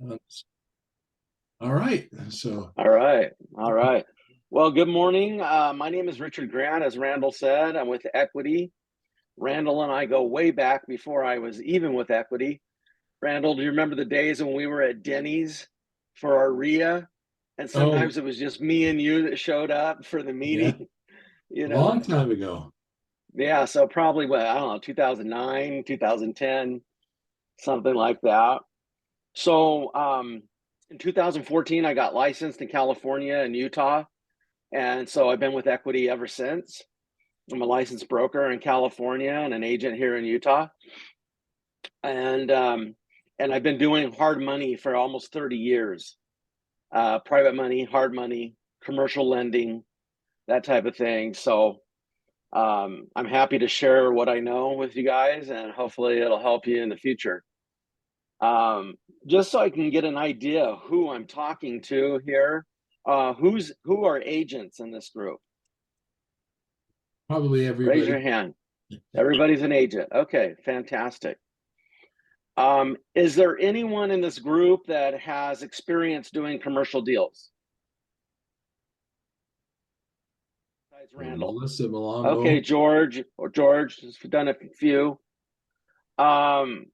Uh, All right. So, All right. All right. Well, good morning. My name is Richard Grant. As Randall said, I'm with Equity. Randall and I go way back before I was even with Equity. Randall, do you remember the days when we were at Denny's for our RIA? And oh, sometimes it was just me and you that showed up for the yeah, meeting, you know? long time ago. Yeah, so probably what, I don't know, 2009, 2010, something like that. So in 2014, I got licensed in California and Utah. And so I've been with Equity ever since. I'm a licensed broker in California and an agent here in Utah. And I've been doing hard money for almost 30 years. Private money, hard money, commercial lending, that type of thing. So I'm happy to share what I know with you guys, and hopefully it'll help you in the future. Um, just so I can get an idea of who I'm talking to here. Who are agents in this group? Probably Raise your everybody. hand. Everybody's an agent. Okay, fantastic. Is there anyone in this group that has experience doing commercial deals besides Randall? Melissa Okay, Malongo. George has done a few. Um,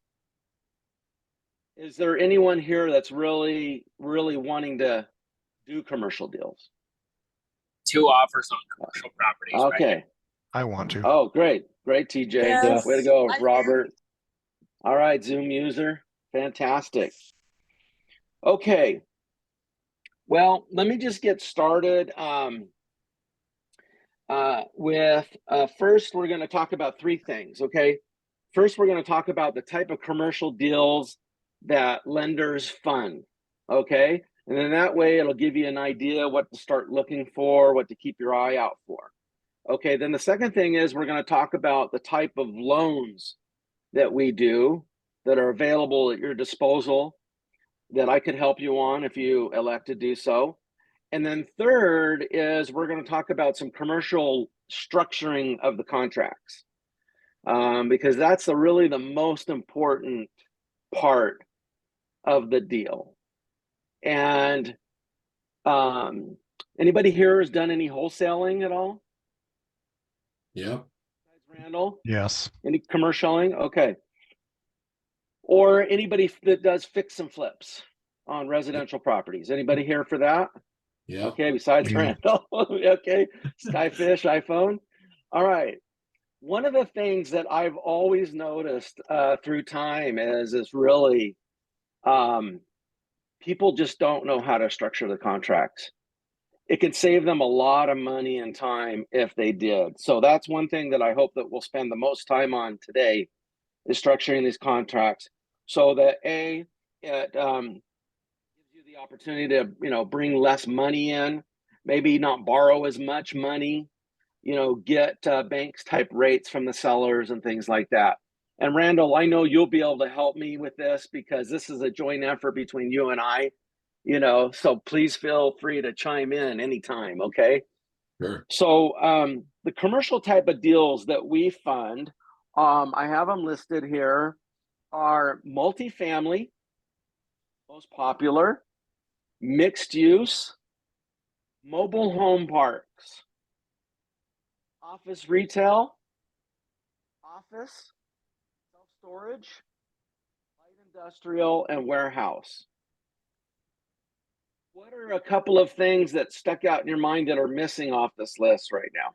is there anyone here that's really, really wanting to do commercial deals? Two offers on commercial properties right now. Okay. I want to. Oh, great. Great, TJ. Yeah. Way to Yes, go, I'm here. Robert. All right, Zoom user. Fantastic. Okay. Well, let me just get started. First, we're going to talk about three things, okay? First, we're going to talk about the type of commercial deals that lenders fund, okay? And then that way it'll give you an idea what to start looking for, what to keep your eye out for. Okay, then the second thing is we're going to talk about the type of loans that we do that are available at your disposal that I could help you on if you elect to do so. And then third is we're going to talk about some commercial structuring of the contracts, because that's really the most important part of the deal. And anybody here has done any wholesaling at all? Yep. Randall, Yes. any commercialing? Okay. Or anybody that does fix and flips on residential properties? Anybody here for that? Yep. Okay, besides Me. Randall. Okay, Skyfish, iPhone. All right. One of the things that I've always noticed through time is really people just don't know how to structure the contracts. It can save them a lot of money and time if they did. So that's one thing that I hope that we'll spend the most time on today is structuring these contracts so that it gives you the opportunity to bring less money in, maybe not borrow as much money, get banks type rates from the sellers and things like that. And Randall, I know you'll be able to help me with this because this is a joint effort between you and I, so please feel free to chime in anytime. Okay. Sure. So the commercial type of deals that we fund, I have them listed here, are multifamily, most popular, mixed use, mobile home parks, office retail, office, self-storage, light industrial, and warehouse. What are a couple of things that stuck out in your mind that are missing off this list right now?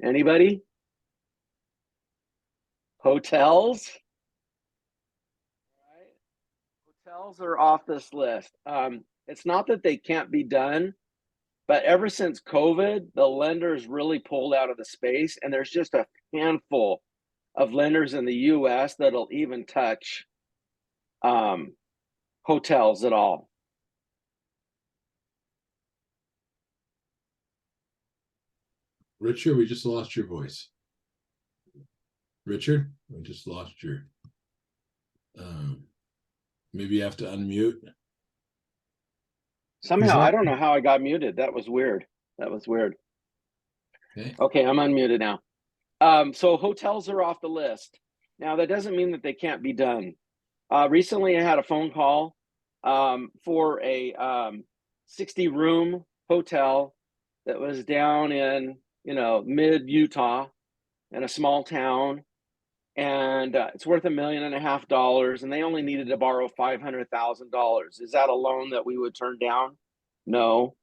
Anybody? Hotels? All right. Hotels are off this list. It's not that they can't be done, but ever since COVID, the lenders really pulled out of the space, and there's just a handful of lenders in the US that'll even touch hotels at all. Richard, we just lost your voice. Richard, we just lost your. Um, Maybe you have to unmute. Somehow, I don't know how I got muted. That was weird. That was weird. Okay. Okay, I'm unmuted now. So hotels are off the list. Now, that doesn't mean that they can't be done. Recently, I had a phone call for a 60-room hotel that was down in, mid Utah in a small town, and it's worth $1.5 million, and they only needed to borrow $500,000. Is that a loan that we would turn down? No.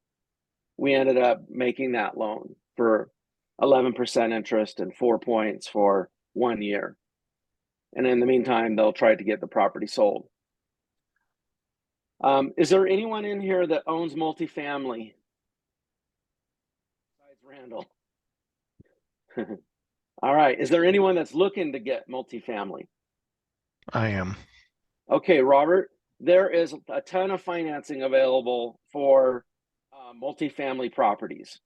We ended up making that loan for 11% interest and 4 points for 1 year. And in the meantime, they'll try to get the property sold. Is there anyone in here that owns multifamily? Besides Randall. All right. Is there anyone that's looking to get multifamily? I am. Okay, Robert, there is a ton of financing available for multifamily properties.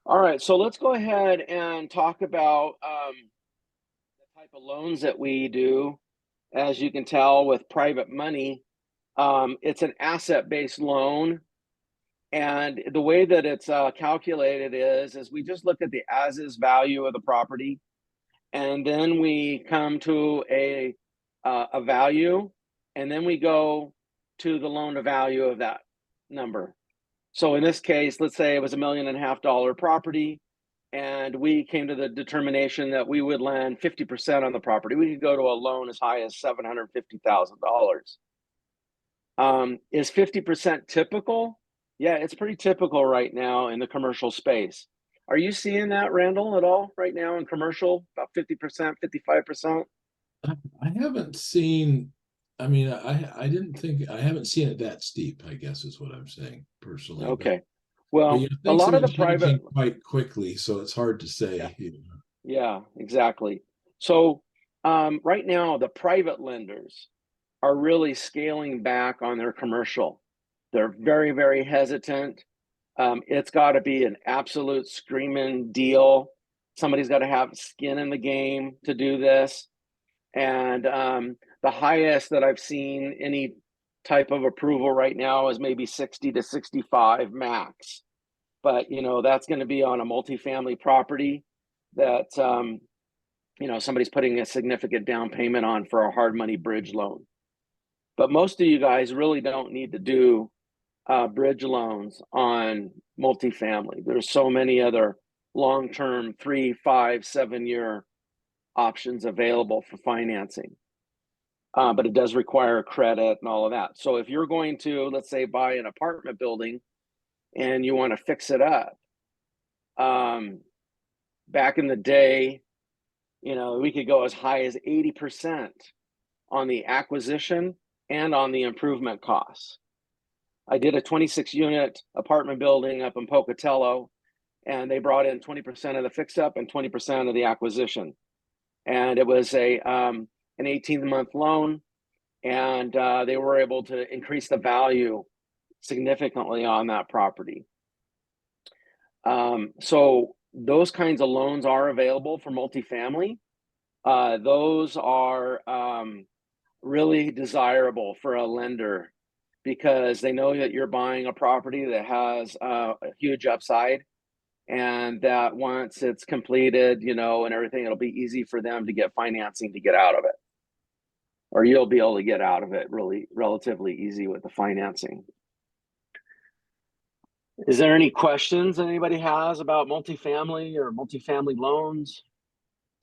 All right, so let's go ahead and talk about the type of loans that we do. As you can tell with private money, it's an asset-based loan. And the way that it's calculated is we just look at the as-is value of the property, and then we come to a value, and then we go to the loan to value of that number. So in this case, let's say it was $1.5 million property, and we came to the determination that we would lend 50% on the property. We could go to a loan as high as $750,000. Is 50% typical? Yeah, it's pretty typical right now in the commercial space. Are you seeing that, Randall, at all right now in commercial? About 50%, 55%? I haven't seen. I mean, I didn't think I haven't seen it that steep, I guess is what I'm saying personally. Okay. But Well, a lot of the private changing quite quickly, so it's hard to say. Yeah. Yeah, exactly. So right now, the private lenders are really scaling back on their commercial. They're very, very hesitant. It's got to be an absolute screaming deal. Somebody's got to have skin in the game to do this. And the highest that I've seen any type of approval right now is maybe 60 to 65 max. But, that's going to be on a multifamily property that, somebody's putting a significant down payment on for a hard money bridge loan. But most of you guys really don't need to do bridge loans on multifamily. There's so many other long-term 3, 5, 7-year options available for financing. But it does require credit and all of that. So if you're going to, let's say, buy an apartment building and you want to fix it up, back in the day, we could go as high as 80% on the acquisition and on the improvement costs. I did a 26-unit apartment building up in Pocatello, and they brought in 20% of the fix-up and 20% of the acquisition. And it was an 18-month loan, and they were able to increase the value significantly on that property. So those kinds of loans are available for multifamily. Those are really desirable for a lender because they know that you're buying a property that has a huge upside, and that once it's completed, and everything, it'll be easy for them to get financing to get out of it. Or you'll be able to get out of it really relatively easy with the financing. Is there any questions anybody has about multifamily or multifamily loans?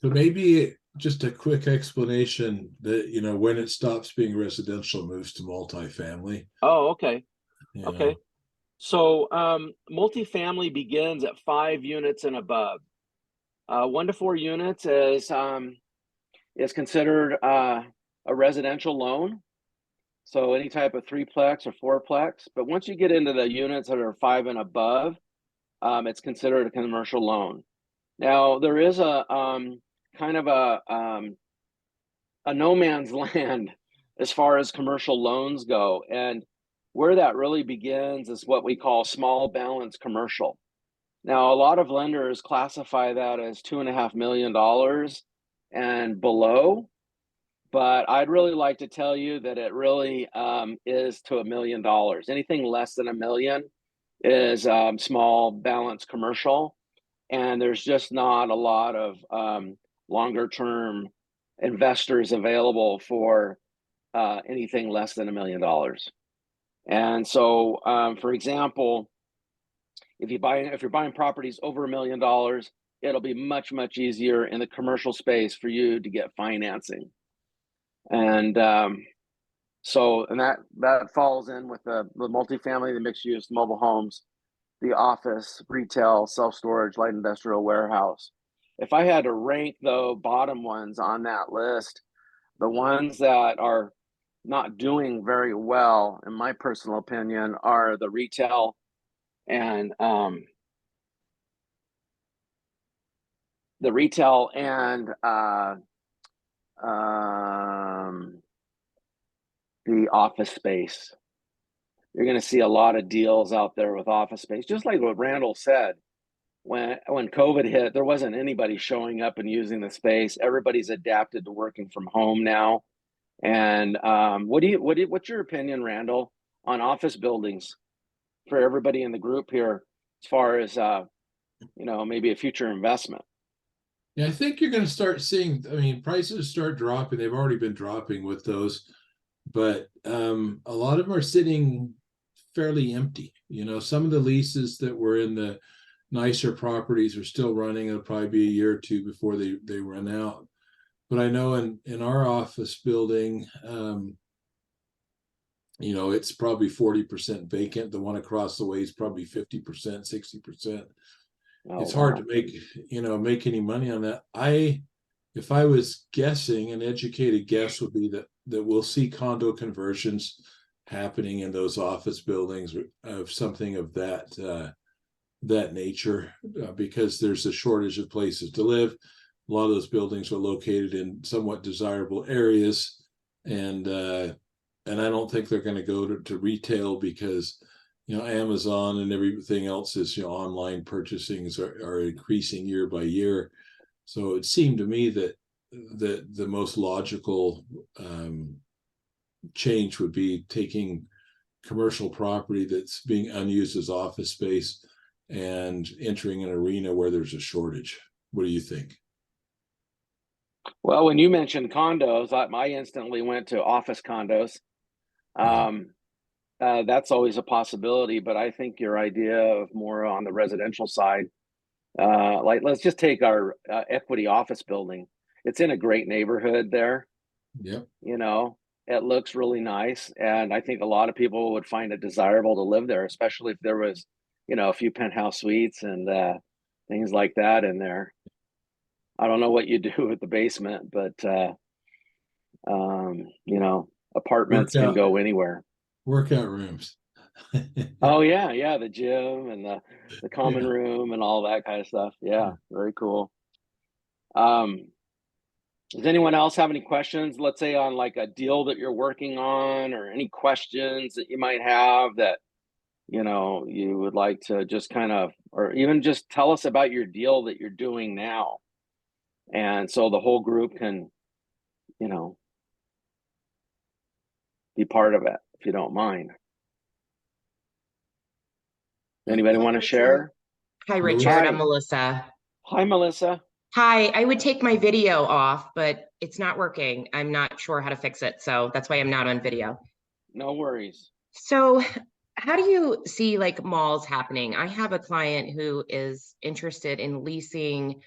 So maybe just a quick explanation that, when it stops being residential, moves to multifamily. Oh, okay. You Okay. know. So multifamily begins at 5 units and above. 1 to 4 units is considered a residential loan. So any type of 3-plex or 4-plex. But once you get into the units that are 5 and above, it's considered a commercial loan. Now there is a kind of a no man's land as far as commercial loans go, and where that really begins is what we call small balance commercial. Now, a lot of lenders classify that as $2.5 million and below, but I'd really like to tell you that it really is to $1 million. Anything less than $1 million is small balance commercial, and there's just not a lot of longer term investors available for anything less than $1 million. And so, for example, if you're buying properties over $1 million, it'll be much easier in the commercial space for you to get financing. And that falls in with the multifamily, the mixed use, mobile homes, the office, retail, self-storage, light industrial, warehouse. If I had to rank the bottom ones on that list, the ones that are not doing very well, in my personal opinion, are the retail and the office space. You're going to see a lot of deals out there with office space, just like what Randall said. When COVID hit, there wasn't anybody showing up and using the space. Everybody's adapted to working from home now. And what's your opinion, Randall, on office buildings for everybody in the group here, as far as maybe a future investment? Yeah, I think you're going to start seeing, I mean, prices start dropping. They've already been dropping with those, but a lot of them are sitting fairly empty. Some of the leases that were in the nicer properties are still running. It'll probably be a year or two before they run out. But I know in our office building, it's probably 40% vacant. The one across the way is probably 50%, 60%. It's hard to make any money on that. If I was guessing, an educated guess would be that we'll see condo conversions happening in those office buildings of something of that nature, because there's a shortage of places to live. A lot of those buildings are located in somewhat desirable areas, and I don't think they're going to go to retail, because Amazon and everything else is online purchasings are increasing year by year. So it seemed to me that the most logical change would be taking commercial property that's being unused as office space and entering an arena where there's a shortage. What do you think? Well, when you mentioned condos, I instantly went to office condos. That's always a possibility, but I think your idea of more on the residential side, like let's just take our Equity office building. It's in a great neighborhood there. Yep. It looks really nice, and I think a lot of people would find it desirable to live there, especially if there was, a few penthouse suites and things like that in there. I don't know what you do with the basement, but apartments can go anywhere. Workout rooms. Oh yeah, the gym and the common room and all that kind of stuff. Yeah, very cool. Does anyone else have any questions, let's say on like a deal that you're working on, or any questions that you might have that you would like to just kind of, or even just tell us about your deal that you're doing now, and so the whole group can be part of it, if you don't mind. Anybody want to share? Hi, Richard. Hi. I'm Melissa. Hi, Melissa. Hi. I would take my video off, but it's not working. I'm not sure how to fix it, so that's why I'm not on video. No worries. So how do you see like malls happening? I have a client who is interested in leasing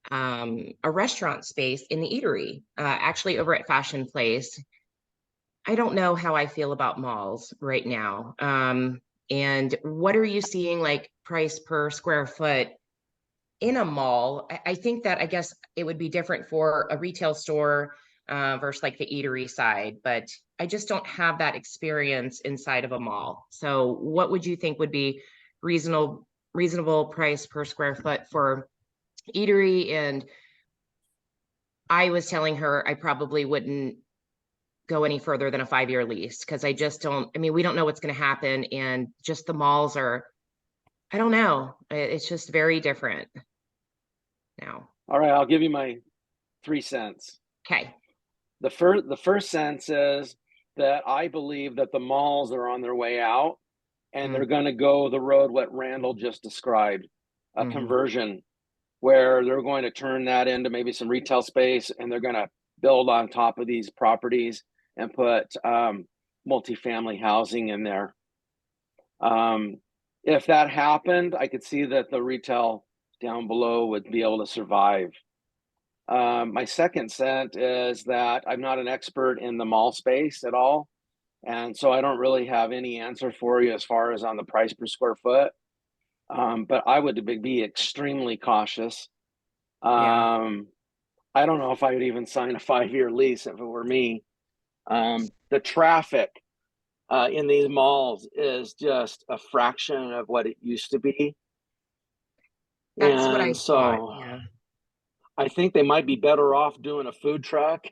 a restaurant space in the eatery, actually over at Fashion Place. I don't know how I feel about malls right now. And what are you seeing like price per square foot in a mall? I think that, I guess it would be different for a retail store versus like the eatery side, but I just don't have that experience inside of a mall. So what would you think would be reasonable price per square foot for eatery? And I was telling her I probably wouldn't go any further than a 5-year lease, because I just don't, I mean, we don't know what's going to happen, and just the malls are, I don't know, it's just very different now. All right, I'll give you my 3 cents. Okay. The first sense is that I believe that the malls are on their way out, and they're going to go the road what Randall just described, a conversion, where they're going to turn that into maybe some retail space, and they're going to build on top of these properties and put multifamily housing in there. If that happened, I could see that the retail down below would be able to survive. My second cent is that I'm not an expert in the mall space at all. And so I don't really have any answer for you as far as on the price per square foot. But I would be extremely cautious. Yeah. I don't know if I would even sign a 5-year lease if it were me. The traffic in these malls is just a fraction of what it used to be. That's what I And thought. so Yeah. I think they might be better off doing a food truck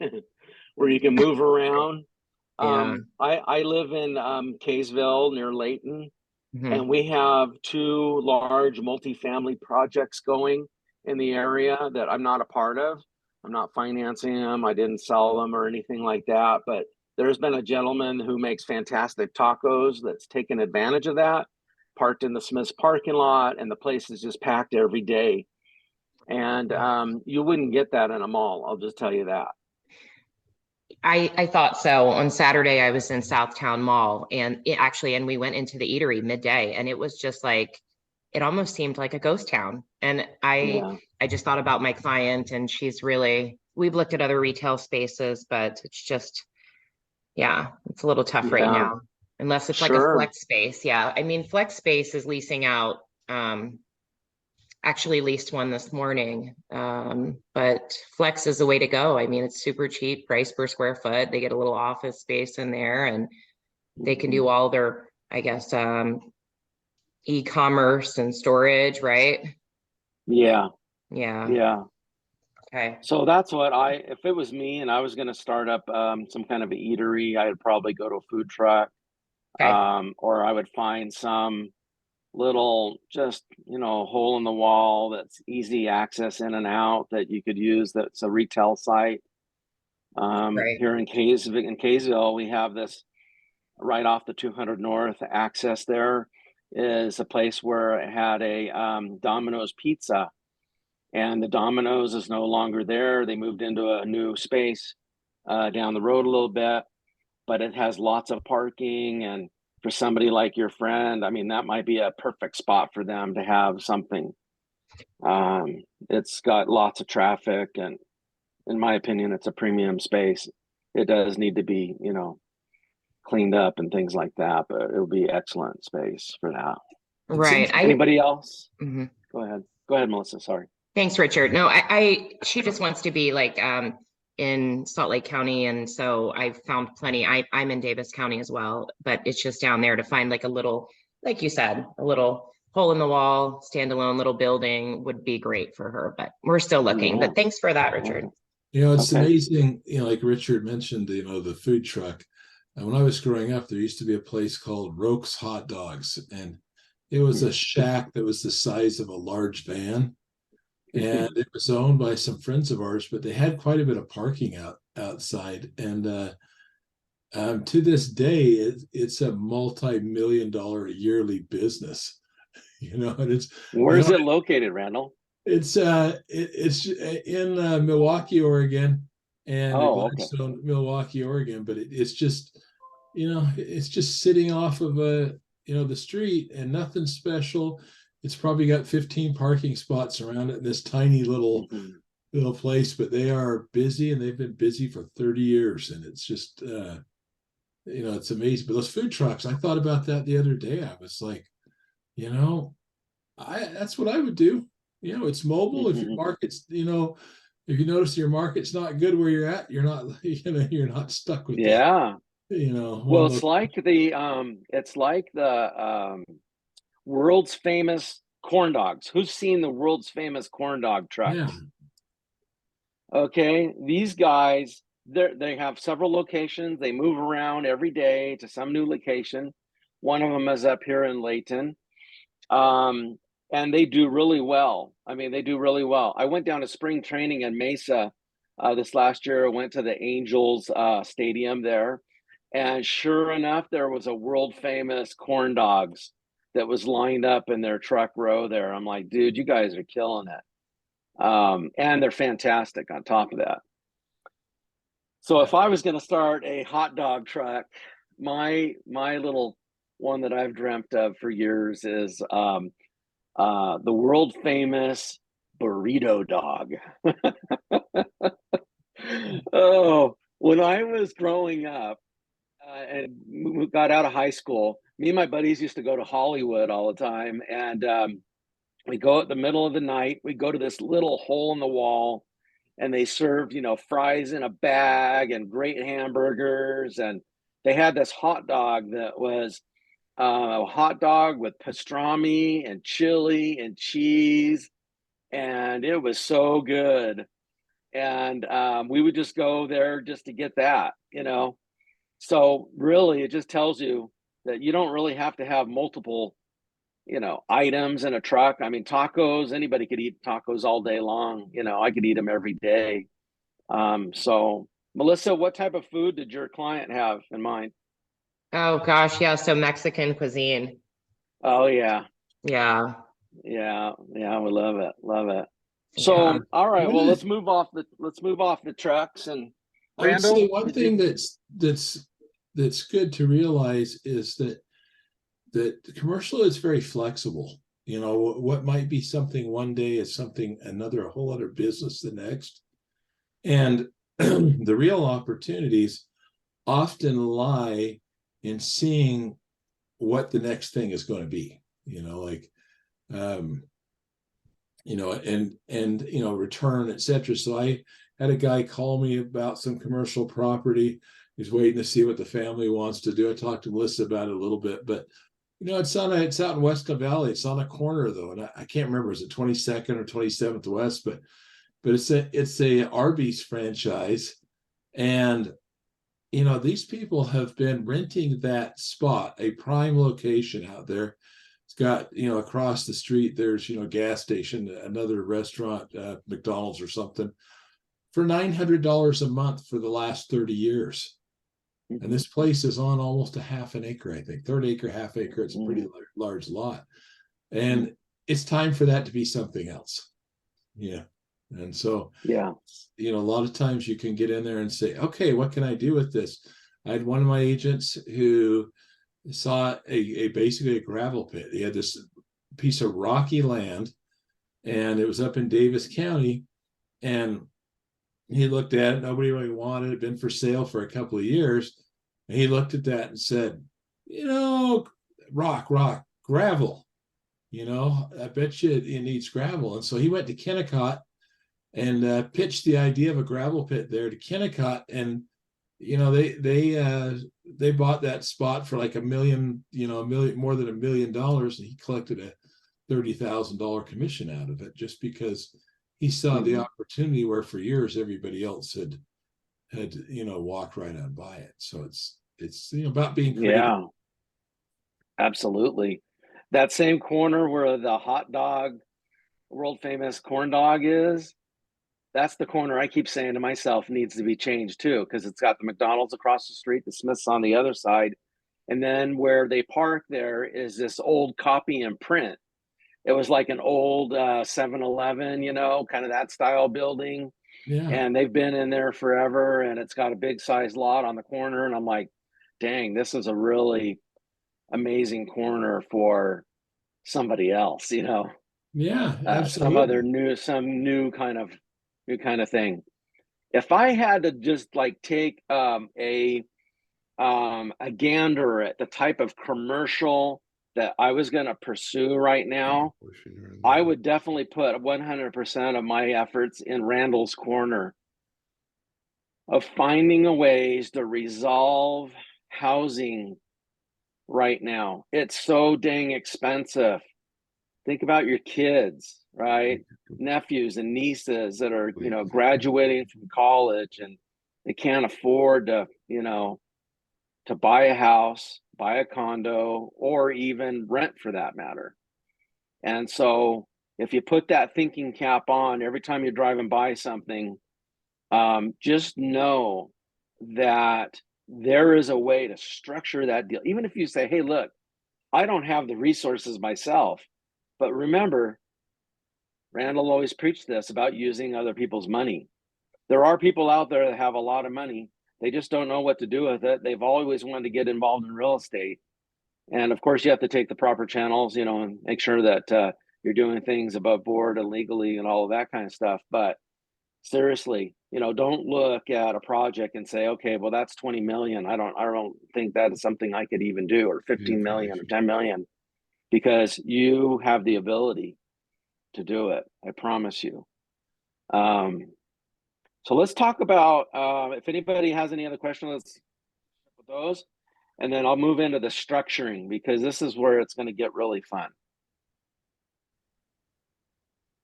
where you can move around. Yeah. I live in Kaysville near Layton, Mhm. and we have 2 large multifamily projects going in the area that I'm not a part of. I'm not financing them. I didn't sell them or anything like that. But there's been a gentleman who makes fantastic tacos that's taken advantage of that, parked in the Smith's parking lot, and the place is just packed every day. And you wouldn't get that in a mall. I'll just tell you that. I thought so. On Saturday, I was in Southtown Mall and and we went into the eatery midday and it was just like, it almost seemed like a ghost town. And Yeah. I just thought about my client and we've looked at other retail spaces, but it's just, yeah, it's a little tough right Yeah. now. Unless it's like a Sure. flex space. Yeah. I mean, flex space is leasing out, actually leased one this morning. But flex is the way to go. I mean, it's super cheap, price per square foot. They get a little office space in there and they can do all their, I guess, e-commerce and storage, right? Yeah. Yeah. Yeah. Okay. So that's what if it was me and I was going to start up some kind of an eatery, I'd probably go to a food truck, Okay. or I would find some little just, hole in the wall that's easy access in and out that you could use. That's a retail site. Right. Here in Kaysville, we have this right off the 200 North access. There is a place where it had a Domino's Pizza. And the Domino's is no longer there. They moved into a new space down the road a little bit, but it has lots of parking. And for somebody like your friend, I mean, that might be a perfect spot for them to have something. It's got lots of traffic, and in my opinion, it's a premium space. It does need to be, cleaned up and things like that, but it would be excellent space for that. Right. Anybody else? Mhm. Go ahead, Melissa. Sorry. Thanks, Richard. No, she just wants to be like in Salt Lake County, and so I've found plenty. I'm in Davis County as well, but it's just down there to find like a little, like you said, a little hole in the wall, standalone little building would be great for her. But we're still looking. Yeah. But thanks for that, Richard. It's Okay. amazing, like Richard mentioned, the food truck. And when I was growing up, there used to be a place called Roke's Hot Dogs, and it was a shack that was the size of a large van. And it was owned by some friends of ours, but they had quite a bit of parking outside. And to this day, it's a multi-million-dollar yearly business. And it's Where's it located, Randall? it's in Milwaukee, Oregon, and Gladstone, Milwaukee, Oregon. But it's just, it's just sitting off of the street and nothing special. It's probably got 15 parking spots around it in this tiny little place, but they are busy and they've been busy for 30 years. And it's just, it's amazing. But those food trucks, I thought about that the other day. I was like, that's what I would do. It's mobile. If your market's, if you notice your market's not good where you're at, you're not, you're not stuck with Yeah. Well, it's like the world's famous corn dogs. Who's seen the world's famous corn dog trucks? Yeah. Okay, these guys, they have several locations. They move around every day to some new location. One of them is up here in Layton. And they do really well. I mean, they do really well. I went down to spring training in Mesa this last year. I went to the Angels stadium there. And sure enough, there was a world famous corn dogs that was lined up in their truck row there. I'm like, dude, you guys are killing it. And they're fantastic on top of that. So if I was going to start a hot dog truck, my little one that I've dreamt of for years is the world famous burrito dog. Oh, when I was growing up and we got out of high school, me and my buddies used to go to Hollywood all the time, and we go at the middle of the night. We go to this little hole in the wall, and they served, fries in a bag and great hamburgers. And they had this hot dog that was a hot dog with pastrami and chili and cheese, and it was so good. And we would just go there just to get that. So really, it just tells you that you don't really have to have multiple items in a truck. I mean, tacos, anybody could eat tacos all day long. I could eat them every day. So Melissa, what type of food did your client have in mind? Oh gosh, yeah. So Mexican cuisine. Oh yeah. Yeah. Yeah. Yeah. We love it. Love it. So, Yeah. all right, One well, of let's move off the trucks. And I would say Randall, one did you- thing that's good to realize is that the commercial is very flexible. What might be something one day is something a whole other business the next. And the real opportunities often lie in seeing what the next thing is going to be, return, etc. So I had a guy call me about some commercial property. He's waiting to see what the family wants to do. I talked to Melissa about it a little bit, but it's out in Weston Valley. It's on a corner though, and I can't remember, is it 22nd or 27th West, but it's a Arby's franchise. And these people have been renting that spot, a prime location out there. It's got, across the street, there's, gas station, another restaurant, McDonald's or something, for $900 a month for the last 30 years. And this place is on almost a half an acre, I think, third acre, half acre. It's a pretty large lot. And it's time for that to be something else. Yeah. And so, yeah, a lot of times you can get in there and say, okay, what can I do with this? I had one of my agents who saw basically a gravel pit. He had this piece of rocky land, and it was up in Davis County. And he looked at it. Nobody really wanted it. It'd been for sale for a couple of years. And he looked at that and said, rock, gravel. I bet you it needs gravel. And so he went to Kennecott and pitched the idea of a gravel pit there to Kennecott. And they bought that spot for like $1 million, more than $1 million, and he collected a $30,000 commission out of it just because he saw the opportunity where for years everybody else had walked right on by it. So it's about being creative. Yeah, absolutely. That same corner where the hot dog, world famous corn dog is, that's the corner I keep saying to myself needs to be changed too, because it's got the McDonald's across the street, the Smith's on the other side. And then where they park there is this old copy and print. It was like an old 7-Eleven, kind of that style building. Yeah. And they've been in there forever, and it's got a big size lot on the corner. And I'm like, dang, this is a really amazing corner for somebody else, Yeah, absolutely. Some new kind of thing. If I had to just like take a gander at the type of commercial that I was going to pursue right now, I would definitely put 100% of my efforts in Randall's corner of finding a ways to resolve housing right now. It's so dang expensive. Think about your kids, right? Nephews and nieces that are, graduating from college, and they can't afford to, to buy a house, buy a condo, or even rent for that matter. And so if you put that thinking cap on every time you're driving by something, just know that there is a way to structure that deal. Even if you say, hey, look, I don't have the resources myself, but remember, Randall always preached this about using other people's money. there are people out there that have a lot of money. They just don't know what to do with it. They've always wanted to get involved in real estate. And of course, you have to take the proper channels, you know, and make sure that you're doing things above board and legally and all of that kind of stuff. But seriously, you know, don't look at a project and say, okay, well, that's 20 million. I don't think that is something I could even do, or 15 million or 10 million, because you have the ability to do it. I promise you. So let's talk about, if anybody has any other questions, let's with those. And then I'll move into the structuring, because this is where it's going to get really fun.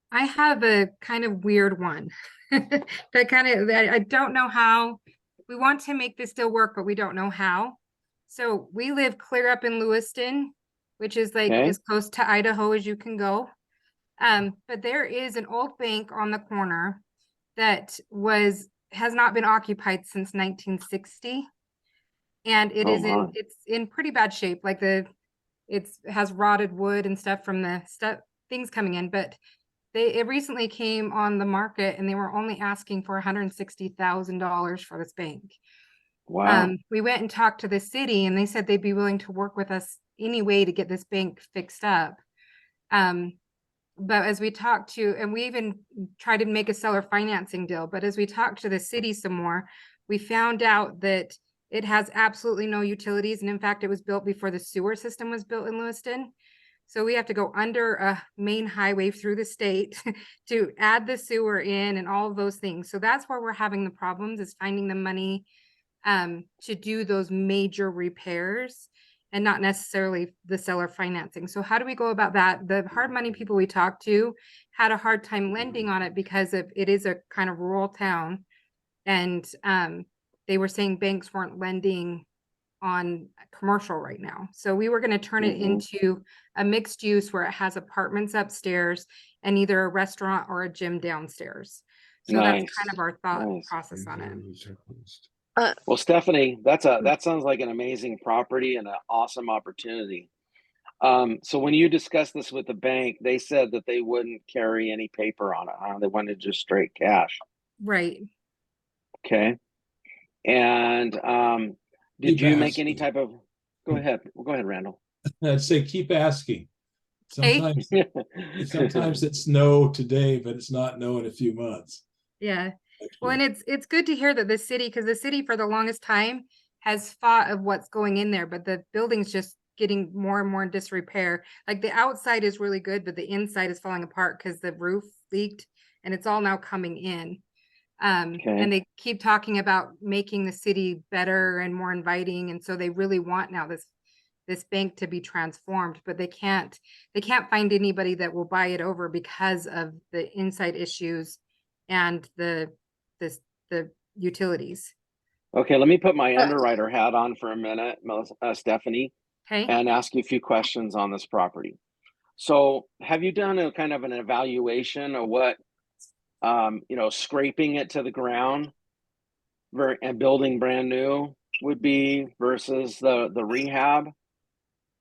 I have a kind of weird one that I don't know how. We want to make this deal work, but we don't know how. So we live clear up in Lewiston, which is like Okay. as close to Idaho as you can go. But there is an old bank on the corner that has not been occupied since 1960. And it Oh, is my. it's in pretty bad shape. Like it has rotted wood and stuff from the things coming in, but it recently came on the market and they were only asking for $160,000 for this bank. Wow. We went and talked to the city and they said they'd be willing to work with us anyway to get this bank fixed up. But as we talked to, and we even tried to make a seller financing deal, but as we talked to the city some more, we found out that it has absolutely no utilities. And in fact, it was built before the sewer system was built in Lewiston. So we have to go under a main highway through the state to add the sewer in and all of those things. So that's where we're having the problems, is finding the money to do those major repairs and not necessarily the seller financing. So how do we go about that? The hard money people we talked to had a hard time lending on it because it is a kind of rural town. And they were saying banks weren't lending on commercial right now. So we were going to turn it into a mixed use where it has apartments upstairs and either a restaurant or a gym downstairs. So Nice. that's kind of our thought Nice. process on it. Well, Stephanie, that sounds like an amazing property and an awesome opportunity. So when you discussed this with the bank, they said that they wouldn't carry any paper on it. They wanted just straight cash. Right. Okay. And did Keep you make any asking. type of? Go ahead, Randall. I'd say keep asking. Sometimes it's no today, but it's not no in a few months. Yeah. Well, and it's good to hear that the city, because the city for the longest time has fought of what's going in there, but the building's just getting more and more in disrepair. Like the outside is really good, but the inside is falling apart because the roof leaked and it's all now coming in. And they keep talking about making the city better and more inviting. And so they really want now this bank to be transformed, but they can't find anybody that will buy it over because of the inside issues and the utilities. Okay, let me put my underwriter hat on for a minute, Stephanie, Okay. and ask you a few questions on this property. So have you done a kind of an evaluation of what, scraping it to the ground and building brand new would be versus the rehab?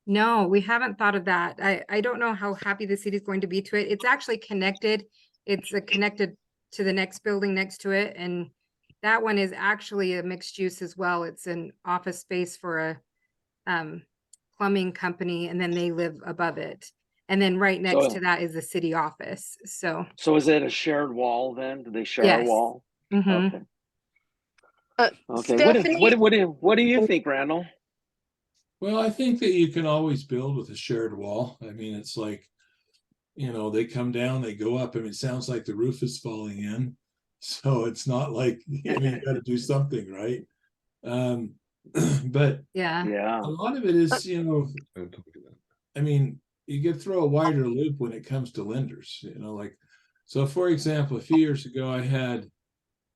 No, we haven't thought of that. I don't know how happy the city is going to be to it. It's actually connected. It's connected to the next building next to it. And that one is actually a mixed use as well. It's an office space for a plumbing company, and then they live above it. And then right next to that is the city office. So is it a shared wall then? Do they share a wall? Mm-hmm. Okay. Okay. Stephanie, What do you think, Randall? Well, I think that you can always build with a shared wall. I mean, it's like, they come down, they go up. I mean, it sounds like the roof is falling in. So it's not like, you got to do something, right? But yeah, a lot of it is, I mean, you could throw a wider loop when it comes to lenders, so for example, a few years ago, I had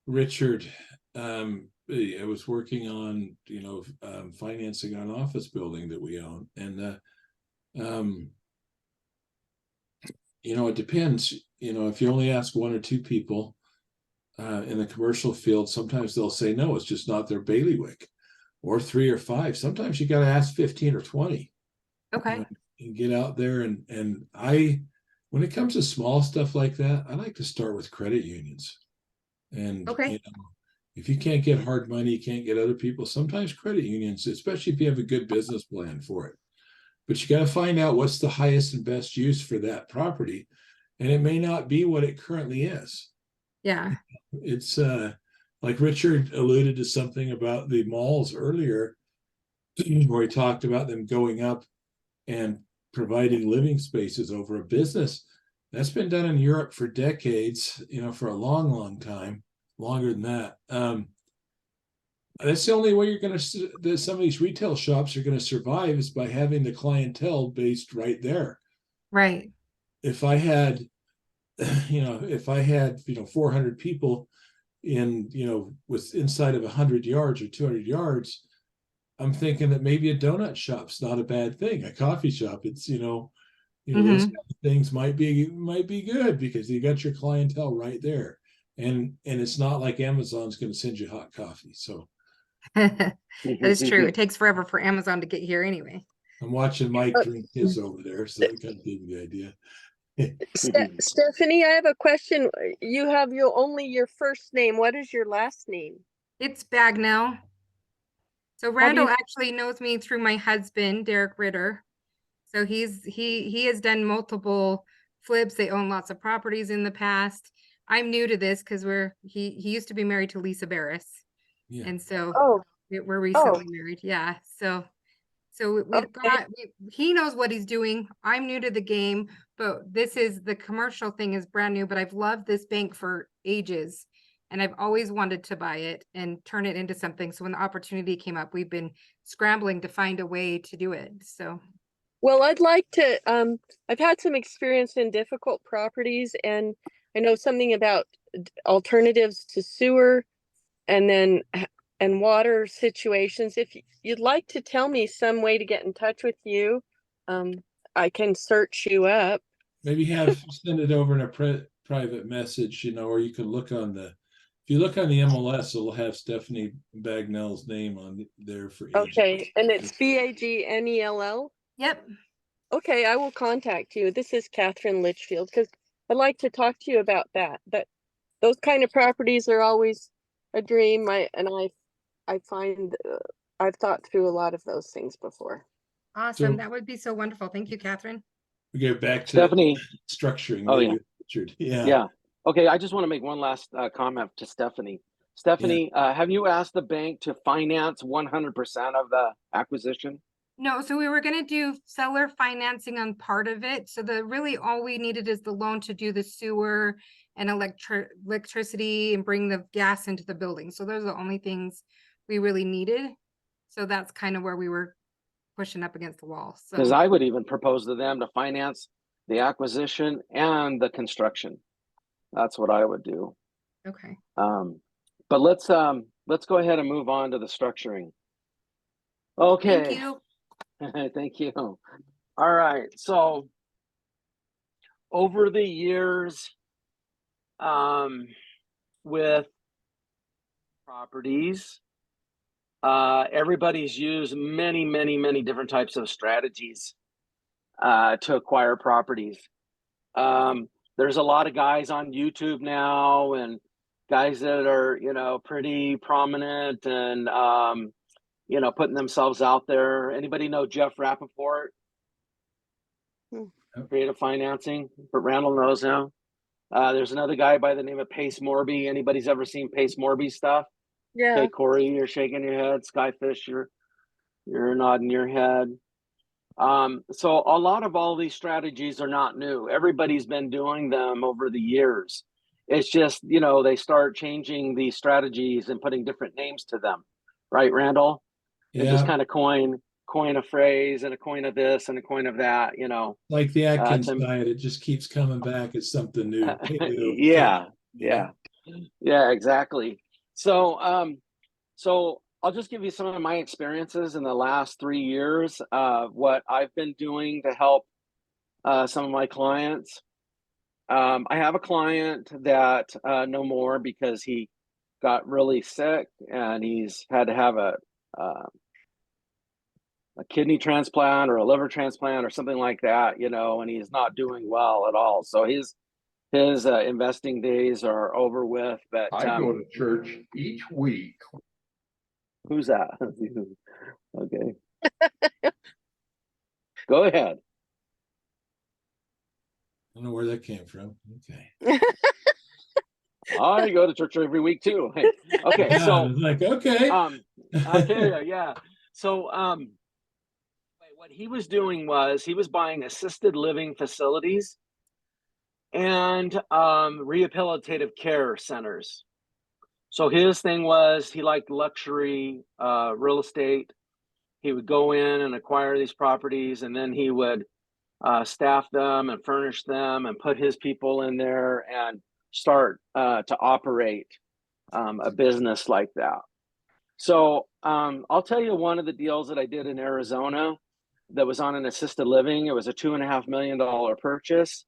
Richard, I was working on, financing an office building that we own. And, it depends, if you only ask one or two people in the commercial field, sometimes they'll say, no, it's just not their bailiwick, or 3 or 5. Sometimes you got to ask 15 or 20. okay. And get out there. And when it comes to small stuff like that, I like to start with credit unions. And Okay. you know, if you can't get hard money, you can't get other people. Sometimes credit unions, especially if you have a good business plan for it. But you got to find out what's the highest and best use for that property. And it may not be what it currently is. Yeah. It's like Richard alluded to something about the malls earlier, where he talked about them going up and providing living spaces over a business. That's been done in Europe for decades, you know, for a long, long time, longer than that. That's the only way you're going to, some of these retail shops are going to survive is by having the clientele based right there. Right. If I had, if I had, 400 people in, with inside of 100 yards or 200 yards, I'm thinking that maybe a donut shop's not a bad thing. A coffee shop, it's, those kind of things might be good because you got your clientele right there. And it's not like Amazon's going to send you hot coffee. So That is true. It takes forever for Amazon to get here anyway. I'm watching Mike drink his over there, so that kind of gave me the idea. Stephanie, I have a question. You have only your first name. What is your last name? It's Bagnell. So do Randall you- actually knows me through my husband, Derek Ritter. So he has done multiple flips. They own lots of properties in the past. I'm new to this because he used to be married to Lisa Barris. Yeah. And so Oh, we're recently married. Yeah. So he knows what he's doing. I'm new to the game, but the commercial thing is brand new, but I've loved this bank for ages. And I've always wanted to buy it and turn it into something. So when the opportunity came up, we've been scrambling to find a way to do it. So. well, I'd like to, I've had some experience in difficult properties, and I know something about alternatives to sewer and water situations. If you'd like to tell me some way to get in touch with you, I can search you up. Maybe send it over in a private message, or you can look on if you look on the MLS, it'll have Stephanie Bagnell's name on there for agent. Okay, and it's Bagnell? Yep. Okay, I will contact you. This is Catherine Litchfield, because I'd like to talk to you about that. Those kind of properties are always a dream. I find I've thought through a lot of those things before. Awesome. So- That would be so wonderful. Thank you, Catherine. We get back to Stephanie. structuring. Oh, maybe, yeah. Richard. Yeah. Yeah. Okay. I just want to make one last comment to Stephanie. Stephanie, have you asked the bank to finance 100% of the acquisition? No, so we were going to do seller financing on part of it. So really all we needed is the loan to do the sewer and electricity and bring the gas into the building. So those are the only things we really needed. So that's kind of where we were pushing up against the wall. So Because I would even propose to them to finance the acquisition and the construction. That's what I would do. okay. But let's go ahead and move on to the structuring. Okay. Thank you. Thank you. All right. So over the years, with properties, everybody's used many different types of strategies to acquire properties. There's a lot of guys on YouTube now and guys that are, pretty prominent and, putting themselves out there. Anybody know Jeff Rappaport? Creative financing, but Randall knows him. There's another guy by the name of Pace Morby. Anybody's ever seen Pace Morby stuff? Yeah. Okay, Corey, you're shaking your head. Skyfish, you're nodding your head. So a lot of all these strategies are not new. Everybody's been doing them over the years. It's just, they start changing the strategies and putting different names to them. Right, Randall? And just kind of coin a phrase and a coin of this and a coin of that, Like the Atkins diet, it just keeps coming back as something new. Yeah, exactly. So, so I'll just give you some of my experiences in the last 3 years of what I've been doing to help some of my clients. I have a client that no more because he got really sick and he's had to have a kidney transplant or a liver transplant or something like that, and he's not doing well at all. So his his investing days are over with. But I go to church each week. who's that? Okay. Go ahead. I don't know where that came from. Okay. I go to church every week too. Hey, okay, Yeah, I so was like, okay. I tell you, yeah. So what he was doing was he was buying assisted living facilities and rehabilitative care centers. So his thing was he liked luxury real estate. He would go in and acquire these properties, and then he would staff them and furnish them and put his people in there and start to operate a business like that. So I'll tell you one of the deals that I did in Arizona that was on an assisted living. It was a $2.5 million purchase.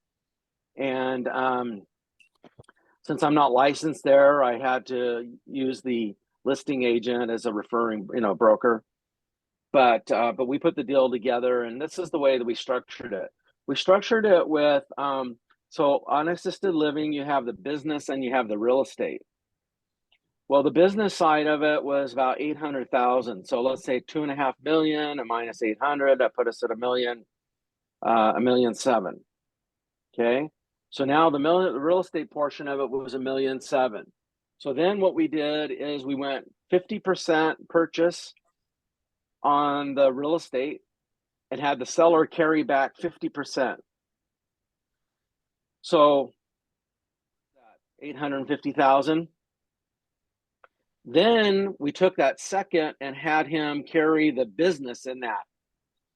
And since I'm not licensed there, I had to use the listing agent as a referring, broker. But we put the deal together, and this is the way that we structured it. We structured it with so on assisted living, you have the business and you have the real estate. Well, the business side of it was about 800,000. So let's say 2.5 million and minus 800, that put us at $1 million, $1.7 million. Okay. So now the real estate portion of it was $1.7 million. So then what we did is we went 50% purchase on the real estate and had the seller carry back 50%. So 850,000. Then we took that second and had him carry the business in that.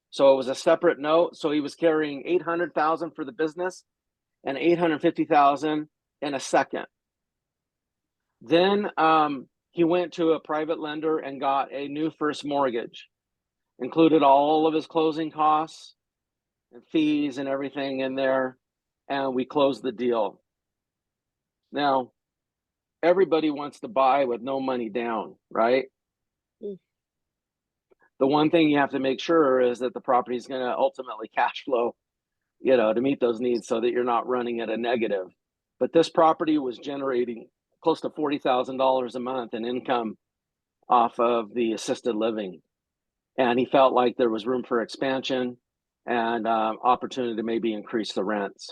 So it was a separate note. So he was carrying 800,000 for the business and 850,000 in a second. Then he went to a private lender and got a new first mortgage, included all of his closing costs and fees and everything in there, and we closed the deal. Now, everybody wants to buy with no money down, right? The one thing you have to make sure is that the property is going to ultimately cash flow, to meet those needs so that you're not running at a negative. But this property was generating close to $40,000 a month in income off of the assisted living. And he felt like there was room for expansion and opportunity to maybe increase the rents.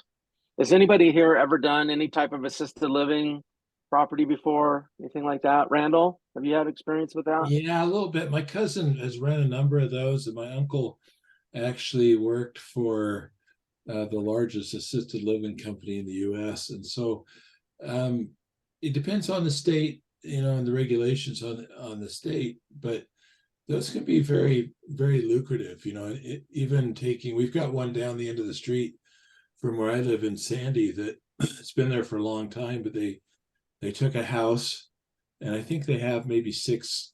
Has anybody here ever done any type of assisted living property before? Anything like that? Randall, have you had experience with that? Yeah, a little bit. My cousin has run a number of those, and my uncle actually worked for the largest assisted living company in the U.S. And so it depends on the state, and the regulations on the state, but those can be very, very lucrative. Even we've got one down the end of the street from where I live in Sandy that it's been there for a long time, but they took a house, and I think they have maybe six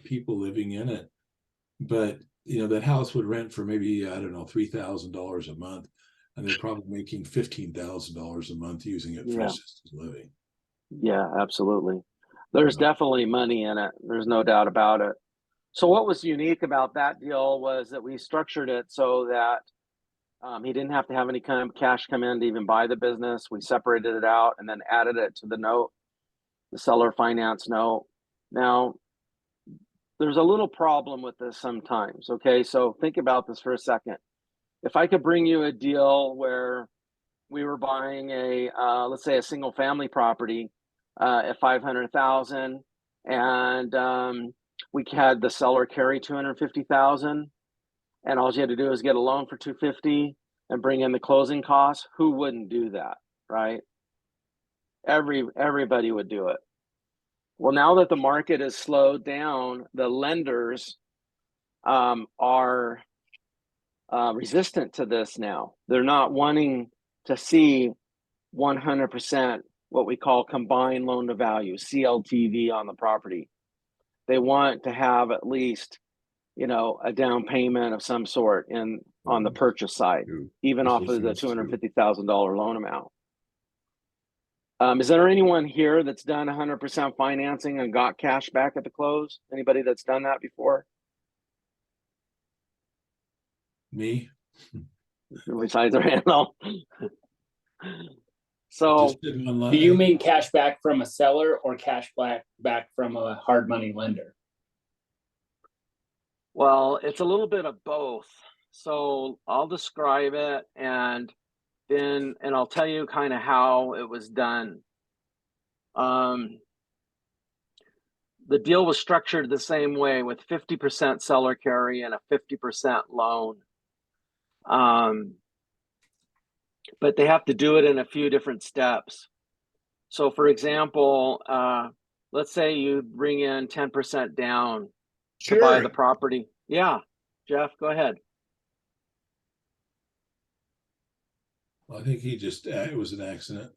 people living in it. But that house would rent for maybe, I don't know, $3,000 a month, and they're probably making $15,000 a month using it for assisted living. Yeah, absolutely. There's definitely money in it. There's no doubt about it. So what was unique about that deal was that we structured it so that he didn't have to have any kind of cash come in to even buy the business. We separated it out and then added it to the note, the seller finance note. Now, there's a little problem with this sometimes. Okay, so think about this for a second. If I could bring you a deal where we were buying let's say a single family property at 500,000, and we had the seller carry 250,000, and all you had to do is get a loan for 250 and bring in the closing costs. Who wouldn't do that, right? Everybody would do it. Well, now that the market has slowed down, the lenders are resistant to this now. They're not wanting to see 100% what we call combined loan to value, CLTV, on the property. They want to have at least, a down payment of some sort on the purchase side, even off of the $250,000 loan amount. Is there anyone here that's done 100% financing and got cash back at the close? Anybody that's done that before? Me? Besides Randall. So Just did one Do you line. mean cash back from a seller or cash back from a hard money lender? well, it's a little bit of both. So I'll describe it and I'll tell you kind of how it was done. The deal was structured the same way with 50% seller carry and a 50% loan. But they have to do it in a few different steps. So for example, let's say you bring in 10% down to buy the property. Yeah, Jeff, go ahead. I think he just, it was an accident.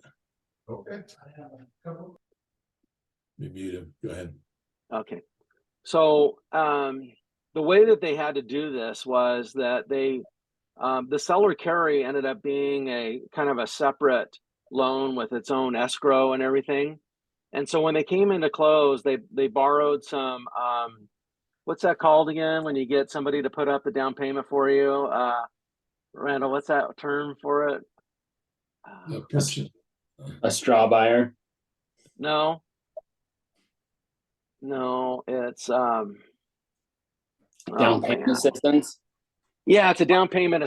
Okay. We mute him. Go ahead. Okay. So the way that they had to do this was that the seller carry ended up being a kind of a separate loan with its own escrow and everything. And so when they came into close, they borrowed some, what's that called again? When you get somebody to put up the down payment for you, Randall, what's that term for it? A straw buyer? No, it's Down oh, payment man. assistance? Yeah, it's a down payment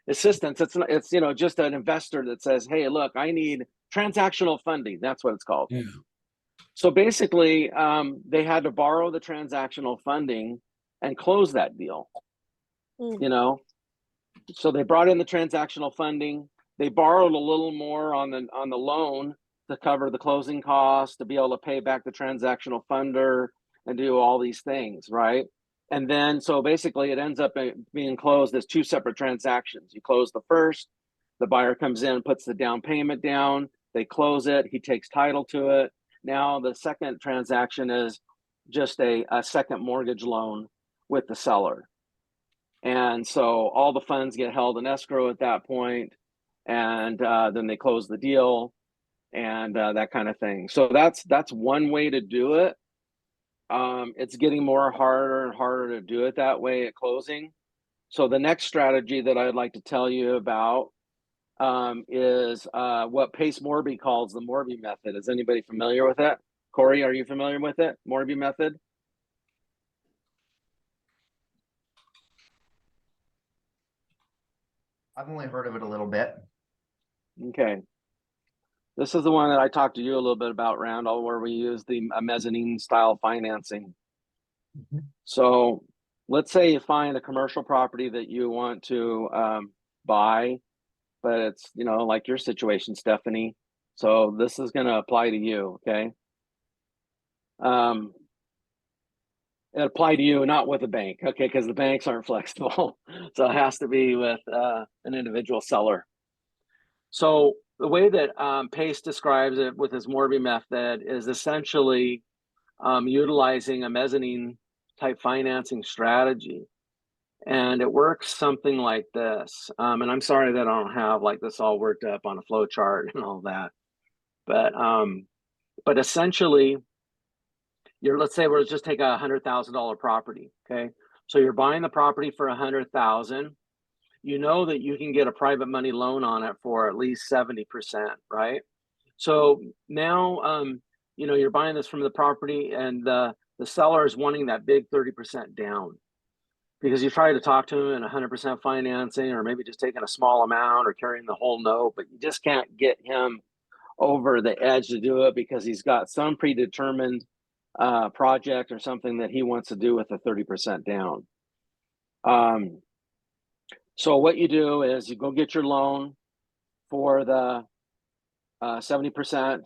assistance. It's just an investor that says, hey, look, I need transactional funding. That's what it's called. Yeah. So basically, they had to borrow the transactional funding and close that deal. So they brought in the transactional funding. They borrowed a little more on the loan to cover the closing costs, to be able to pay back the transactional funder and do all these things, right? And then, so basically it ends up being closed as two separate transactions. You close the first, the buyer comes in, puts the down payment down, they close it, he takes title to it. Now the second transaction is just a second mortgage loan with the seller. And so all the funds get held in escrow at that point, and then they close the deal and that kind of thing. So that's one way to do it. It's getting harder and harder to do it that way at closing. So the next strategy that I'd like to tell you about is what Pace Morby calls the Morby method. Is anybody familiar with it? Corey, are you familiar with it? Morby method? I've only heard of it a little bit. Okay. This is the one that I talked to you a little bit about, Randall, where we use the mezzanine style financing. So let's say you find a commercial property that you want to buy, but it's, like your situation, Stephanie. So this is going to apply to you, okay? It apply to you, not with a bank, okay? Because the banks aren't flexible. So it has to be with an individual seller. So the way that Pace describes it with his Morby method is essentially utilizing a mezzanine type financing strategy. And it works something like this. And I'm sorry that I don't have like this all worked up on a flow chart and all that. But essentially, let's say we'll just take a $100,000 property, okay? So you're buying the property for $100,000. You know that you can get a private money loan on it for at least 70%, right? So now, you're buying this from the property, and the seller is wanting that big 30% down, because you try to talk to him in 100% financing, or maybe just taking a small amount or carrying the whole note, but you just can't get him over the edge to do it because he's got some predetermined project or something that he wants to do with the 30% down. So what you do is you go get your loan for the 70%,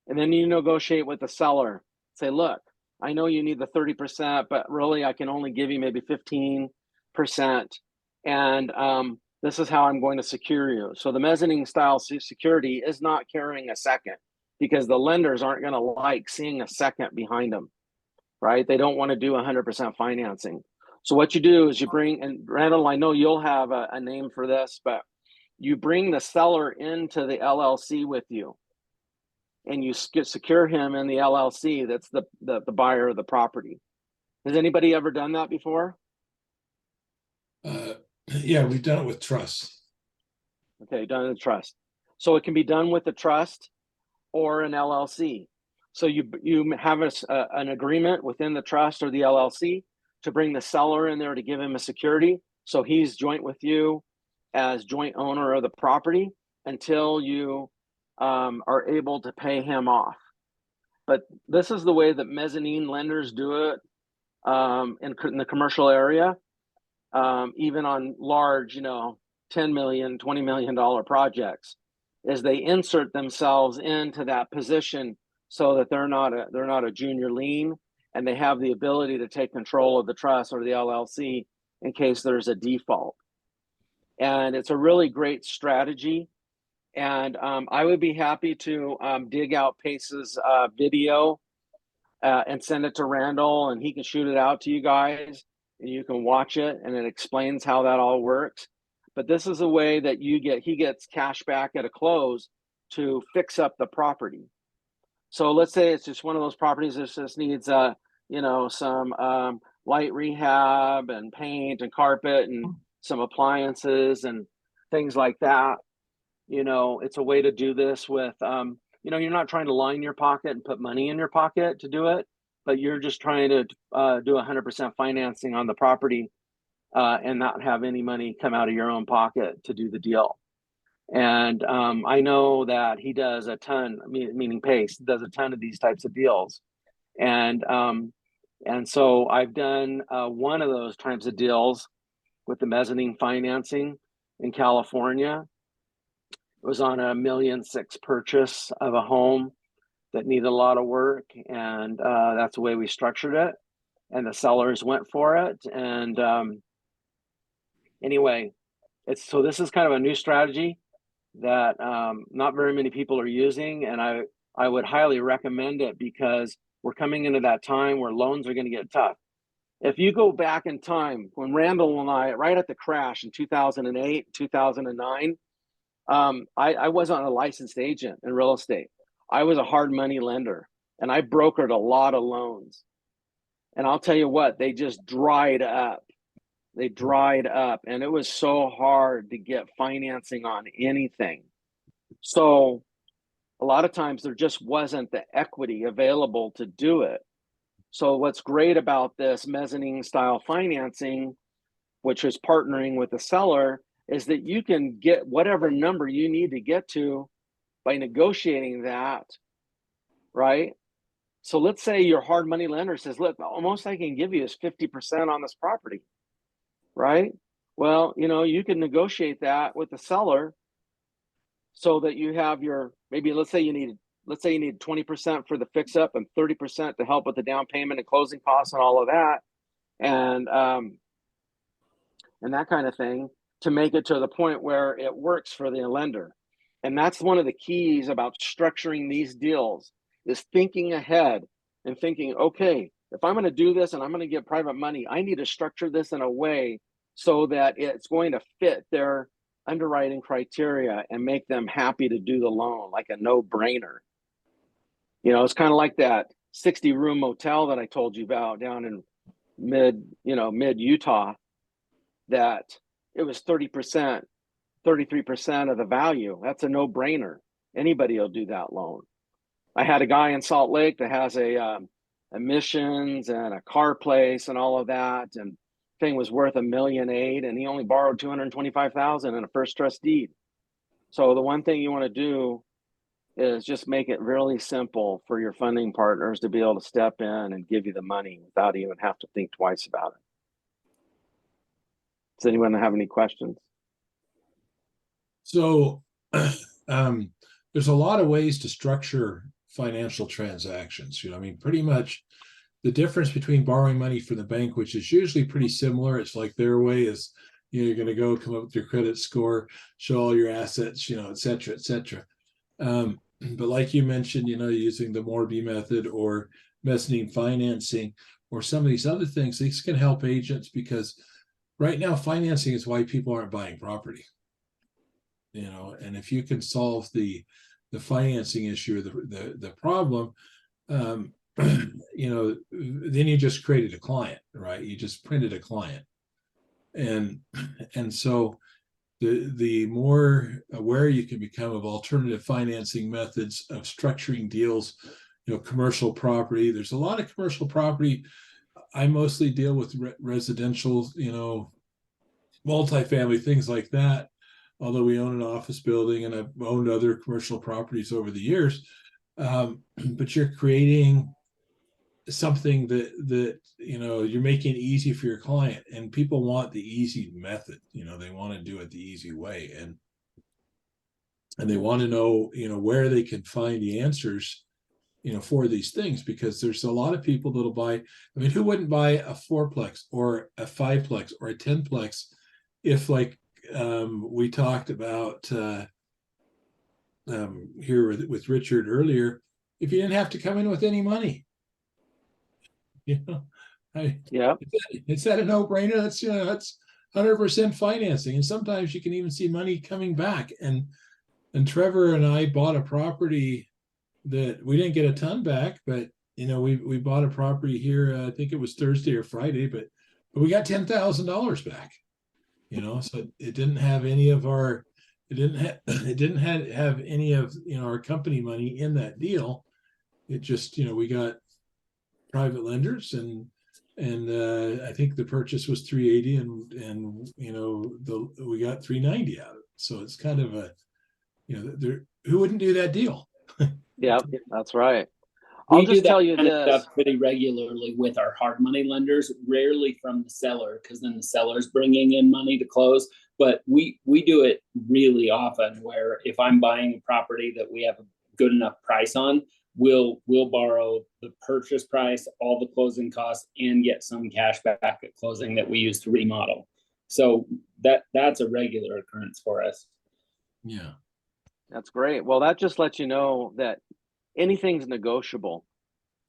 and then you negotiate with the seller. Say, look, I know you need the 30%, but really I can only give you maybe 15%. And this is how I'm going to secure you. So the mezzanine style security is not carrying a second, because the lenders aren't going to like seeing a second behind them, right? They don't want to do 100% financing. So what you do is you bring, and Randall, I know you'll have a name for this, but you bring the seller into the LLC with you, and you secure him in the LLC. That's the buyer of the property. Has anybody ever done that before? Yeah, we've done it with trust. Okay, done in trust. So it can be done with a trust or an LLC. So you have an agreement within the trust or the LLC to bring the seller in there to give him a security. So he's joint with you as joint owner of the property until you are able to pay him off. But this is the way that mezzanine lenders do it in the commercial area, even on large, $10 million, $20 million projects, is they insert themselves into that position so that they're not a junior lien, and they have the ability to take control of the trust or the LLC in case there's a default. And it's a really great strategy. And I would be happy to dig out Pace's video and send it to Randall, and he can shoot it out to you guys, and you can watch it, and it explains how that all works. But this is a way that he gets cash back at a close to fix up the property. So let's say it's just one of those properties that just needs some light rehab and paint and carpet and some appliances and things like that. It's a way to do this with you're not trying to line your pocket and put money in your pocket to do it, but you're just trying to do 100% financing on the property and not have any money come out of your own pocket to do the deal. And I know that he does a ton, meaning Pace does a ton of these types of deals. And so I've done one of those types of deals with the mezzanine financing in California. It was on $1.6 million purchase of a home that needed a lot of work, and that's the way we structured it. And the sellers went for it. And anyway, so this is kind of a new strategy that not very many people are using, and I would highly recommend it because we're coming into that time where loans are going to get tough. If you go back in time, when Randall and I, right at the crash in 2008, 2009, I wasn't a licensed agent in real estate. I was a hard money lender, and I brokered a lot of loans. And I'll tell you what, they just dried up. They dried up, and it was so hard to get financing on anything. So a lot of times there just wasn't the equity available to do it. So what's great about this mezzanine style financing, which is partnering with the seller, is that you can get whatever number you need to get to by negotiating that, right? So let's say your hard money lender says, look, almost I can give you is 50% on this property, right? Well, you can negotiate that with the seller so that you have your, maybe let's say you need 20% for the fix up and 30% to help with the down payment and closing costs and all of that. And that kind of thing, to make it to the point where it works for the lender. And that's one of the keys about structuring these deals, is thinking ahead and thinking, okay, if I'm going to do this and I'm going to get private money, I need to structure this in a way so that it's going to fit their underwriting criteria and make them happy to do the loan, like a no-brainer. It's kind of like that 60-room motel that I told you about down in mid Utah, that it was 30%, 33% of the value. That's a no-brainer. Anybody will do that loan. I had a guy in Salt Lake that has a emissions and a car place and all of that, and thing was worth $1.8 million, and he only borrowed $225,000 in a first trust deed. So the one thing you want to do is just make it really simple for your funding partners to be able to step in and give you the money without even have to think twice about it. Does anyone have any questions? So there's a lot of ways to structure financial transactions. Pretty much the difference between borrowing money from the bank, which is usually pretty similar, it's like their way is, you're going to go come up with your credit score, show all your assets, et cetera, et cetera. But like you mentioned, using the Morby method or mezzanine financing or some of these other things, these can help agents, because right now financing is why people aren't buying property. And if you can solve the financing issue, the problem, then you just created a client, right? You just printed a client. And so the more aware you can become of alternative financing methods of structuring deals, commercial property. There's a lot of commercial property. I mostly deal with residential, multifamily, things like that. Although we own an office building and I've owned other commercial properties over the years. But you're creating something that you're making it easy for your client, and people want the easy method. They want to do it the easy way, and they want to know where they can find the answers for these things, because there's a lot of people that'll buy. I mean, who wouldn't buy a 4-plex or a 5-plex or a 10-plex if, like we talked about here with Richard earlier, if you didn't have to come in with any money? Yeah. It's that a no-brainer? That's 100% financing, and sometimes you can even see money coming back. And Trevor and I bought a property that we didn't get a ton back, but we bought a property here. I think it was Thursday or Friday, but we got $10,000 back. So it didn't have any of our, it didn't have any of our company money in that deal. It just we got private lenders, and I think the purchase was $380, and we got $390 out of it. So it's kind of a who wouldn't do that deal? Yeah, that's right. We I'll do just that tell you kind of this. stuff pretty regularly with our hard money lenders, rarely from the seller, because then the seller's bringing in money to close. But we do it really often, where if I'm buying a property that we have a good enough price on, we'll borrow the purchase price, all the closing costs, and get some cash back at closing that we use to remodel. So that's a regular occurrence for us. Yeah. That's great. Well, that just lets you know that anything's negotiable.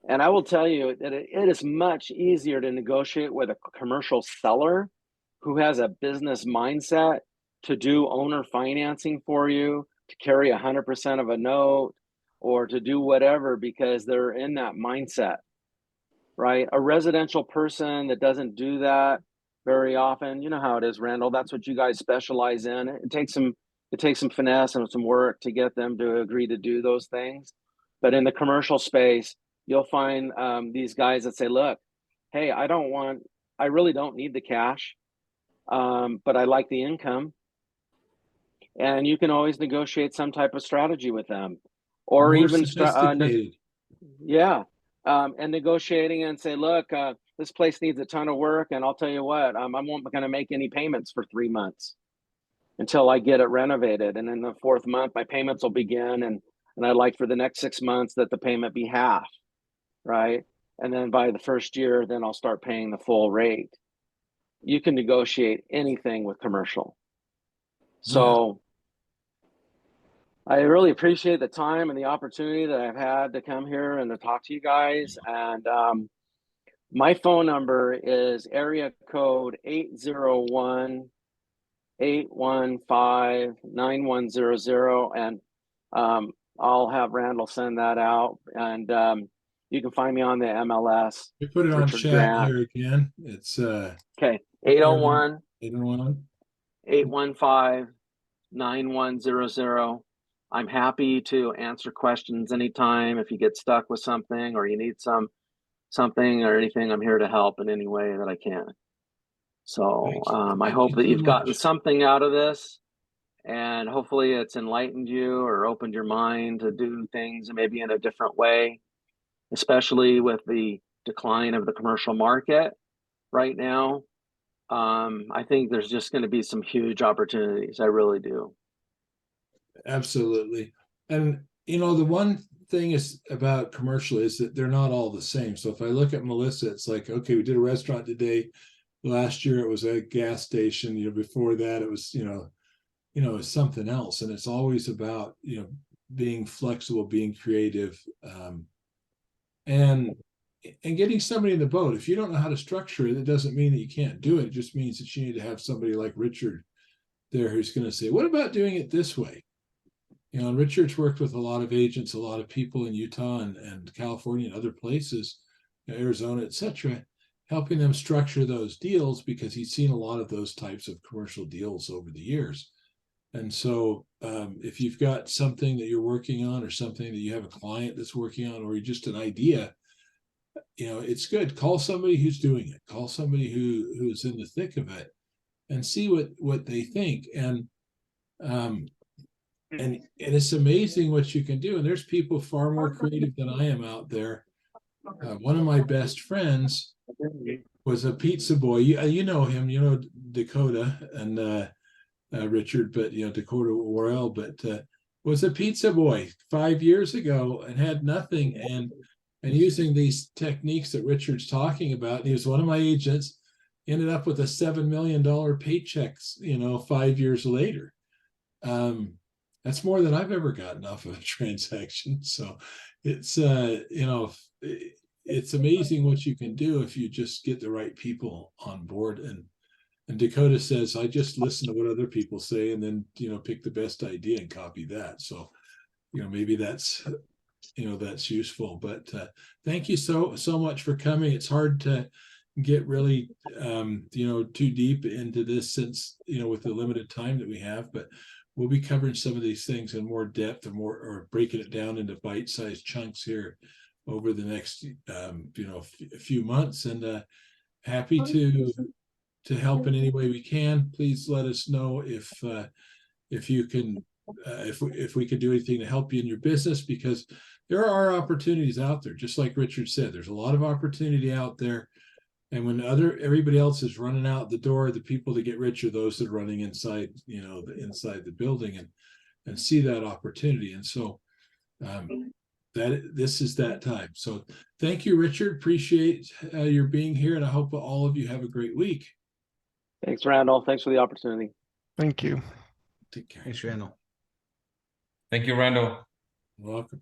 And I will tell you that it is much easier to negotiate with a commercial seller who has a business mindset to do owner financing for you, to carry 100% of a note, or to do whatever, because they're in that mindset, right? A residential person that doesn't do that very often, you know how it is, Randall. That's what you guys specialize in. It takes some finesse and some work to get them to agree to do those things. But in the commercial space, you'll find these guys that say, look, hey, I really don't need the cash, but I like the income. And you can always negotiate some type of strategy with them, or More even sophisticated. and negotiating and say, look, this place needs a ton of work, and I'll tell you what, I won't going to make any payments for 3 months until I get it renovated. And in the 4th month, my payments will begin. And I'd like for the next 6 months that the payment be half, right? And then by the 1st year, then I'll start paying the full rate. You can negotiate anything with commercial. So I really appreciate the time and the opportunity that I've had to come here and to talk to you guys. And my phone number is area code 801-815-9100. And I'll have Randall send that out. And you can find me on the MLS. We put it on Richard chat Grant. here again. It's okay, 801-815-9100. I'm happy to answer questions anytime. If you get stuck with something or you need something or anything, I'm here to help in any way that I can. So I hope that you've gotten something out of this, and hopefully it's enlightened you or opened your mind to do things maybe in a different way, especially with the decline of the commercial market right now. I think there's just going to be some huge opportunities. I really do. Absolutely. And the one thing is about commercial is that they're not all the same. So if I look at Melissa, it's like, okay, we did a restaurant today. Last year it was a gas station. Before that it was, it's something else. And it's always about, being flexible, being creative, and getting somebody in the boat. If you don't know how to structure it, it doesn't mean that you can't do it. It just means that you need to have somebody like Richard there who's going to say, what about doing it this way? And Richard's worked with a lot of agents, a lot of people in Utah and California and other places, Arizona, etc., helping them structure those deals, because he's seen a lot of those types of commercial deals over the years. And so if you've got something that you're working on, or something that you have a client that's working on, or just an idea, it's good. Call somebody who's doing it. Call somebody who's in the thick of it, and see what they think. And it's amazing what you can do. And there's people far more creative than I am out there. One of my best friends was a pizza boy. You know him, Dakota and Richard, but Dakota Worrell, but was a pizza boy 5 years ago and had nothing, and using these techniques that Richard's talking about. And he was one of my agents, ended up with a $7 million paycheck, 5 years later. That's more than I've ever gotten off of a transaction. So it's it's amazing what you can do if you just get the right people on board. And Dakota says, I just listen to what other people say, and then pick the best idea and copy that. So maybe that's that's useful. But thank you so much for coming. It's hard to get really too deep into this, since with the limited time that we have, but we'll be covering some of these things in more depth, or breaking it down into bite-sized chunks here over the next few months. And happy to help in any way we can. Please let us know if you can, if we could do anything to help you in your business, because there are opportunities out there. Just like Richard said, there's a lot of opportunity out there. And when everybody else is running out the door, the people that get rich are those that are running inside, inside the building, and see that opportunity. And so this is that time. So thank you, Richard. Appreciate your being here, and I hope all of you have a great week. Thanks, Randall. Thanks for the opportunity. Thank you. Take care. Thanks, Randall. Thank you, Randall. You're welcome.